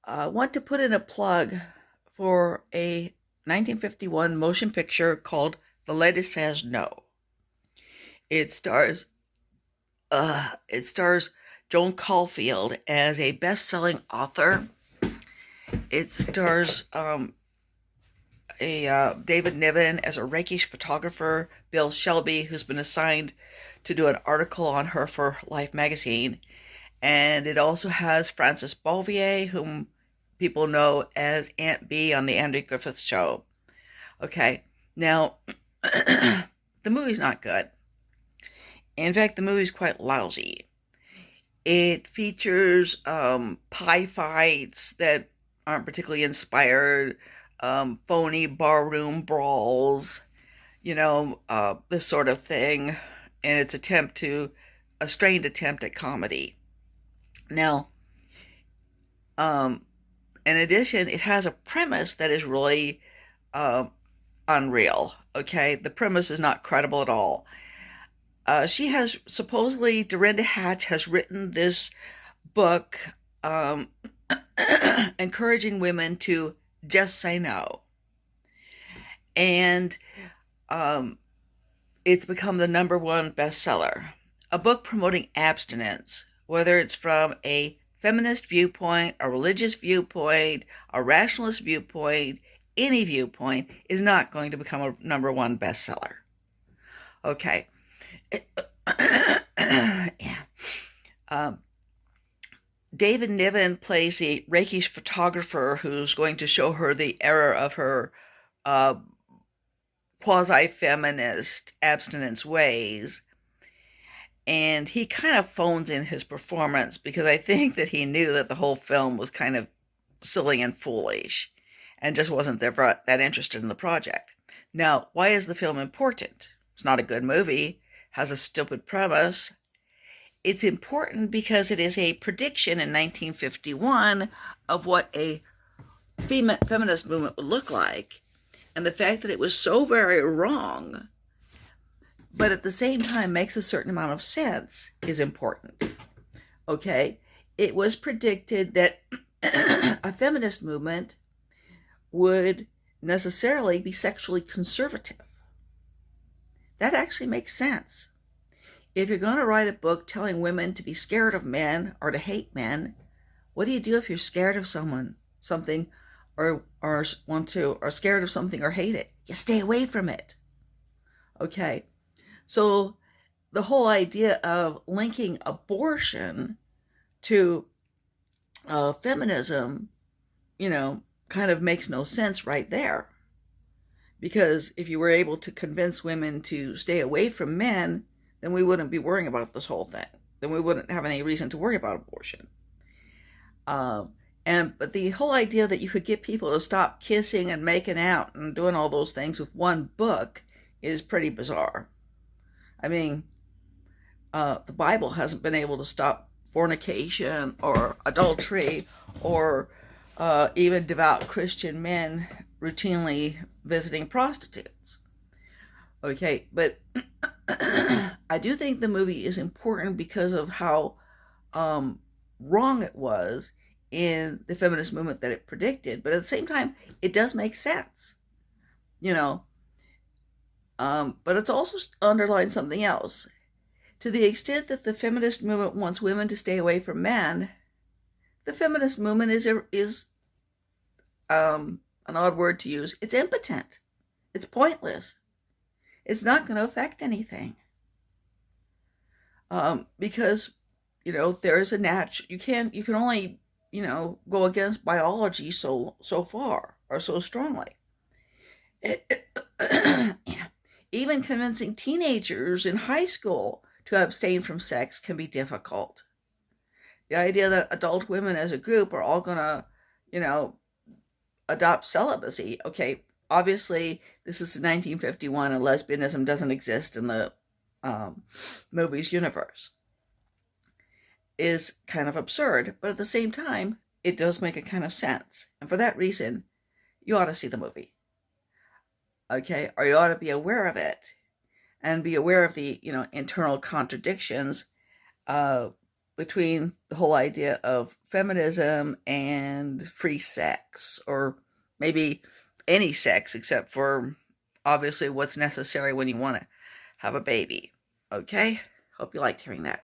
I want to put in a plug for a 1951 motion picture called The Lady Says No. It stars it stars Joan Caulfield as a best-selling author. It stars David Niven as a rakish photographer, Bill Shelby, who's been assigned to do an article on her for Life magazine, and it also has Frances Bouvier, whom people know as Aunt Bee on the Andy Griffith Show. Okay, now the movie's not good. In fact, the movie's quite lousy. It features pie fights that aren't particularly inspired, phony barroom brawls, this sort of thing, and its a strained attempt at comedy. Now, in addition, it has a premise that is really unreal. Okay, the premise is not credible at all. She has supposedly, Dorinda Hatch has written this book encouraging women to just say no. And it's become the #1 bestseller. A book promoting abstinence, whether it's from a feminist viewpoint, a religious viewpoint, a rationalist viewpoint, any viewpoint, is not going to become a #1 bestseller. Okay. Yeah. David Niven plays the rakish photographer who's going to show her the error of her quasi-feminist abstinence ways. And he kind of phones in his performance because I think that he knew that the whole film was kind of silly and foolish and just wasn't that interested in the project. Now, why is the film important? It's not a good movie, has a stupid premise. It's important because it is a prediction in 1951 of what a feminist movement would look like. And the fact that it was so very wrong, but at the same time makes a certain amount of sense, is important. Okay? It was predicted that a feminist movement would necessarily be sexually conservative. That actually makes sense. If you're going to write a book telling women to be scared of men or to hate men, what do you do if you're scared of something, or scared of something or hate it? You stay away from it. Okay? So the whole idea of linking abortion to feminism, kind of makes no sense right there. Because if you were able to convince women to stay away from men, then we wouldn't be worrying about this whole thing. Then we wouldn't have any reason to worry about abortion. But the whole idea that you could get people to stop kissing and making out and doing all those things with one book is pretty bizarre. I mean, the Bible hasn't been able to stop fornication or adultery or even devout Christian men routinely visiting prostitutes. Okay, but I do think the movie is important because of how wrong it was in the feminist movement that it predicted. But at the same time, it does make sense, but it's also underlined something else. To the extent that the feminist movement wants women to stay away from men, the feminist movement is an odd word to use. It's impotent. It's pointless. It's not going to affect anything. Because, there is a natural, you can only, go against biology so far or so strongly. Even convincing teenagers in high school to abstain from sex can be difficult. The idea that adult women as a group are all going to, adopt celibacy. Okay, obviously, this is 1951 and lesbianism doesn't exist in the movie's universe. Is kind of absurd, but at the same time, it does make a kind of sense. And for that reason, you ought to see the movie. Okay, or you ought to be aware of it and be aware of the, internal contradictions between the whole idea of feminism and free sex, or maybe any sex except for obviously what's necessary when you want to have a baby. Okay? Hope you liked hearing that.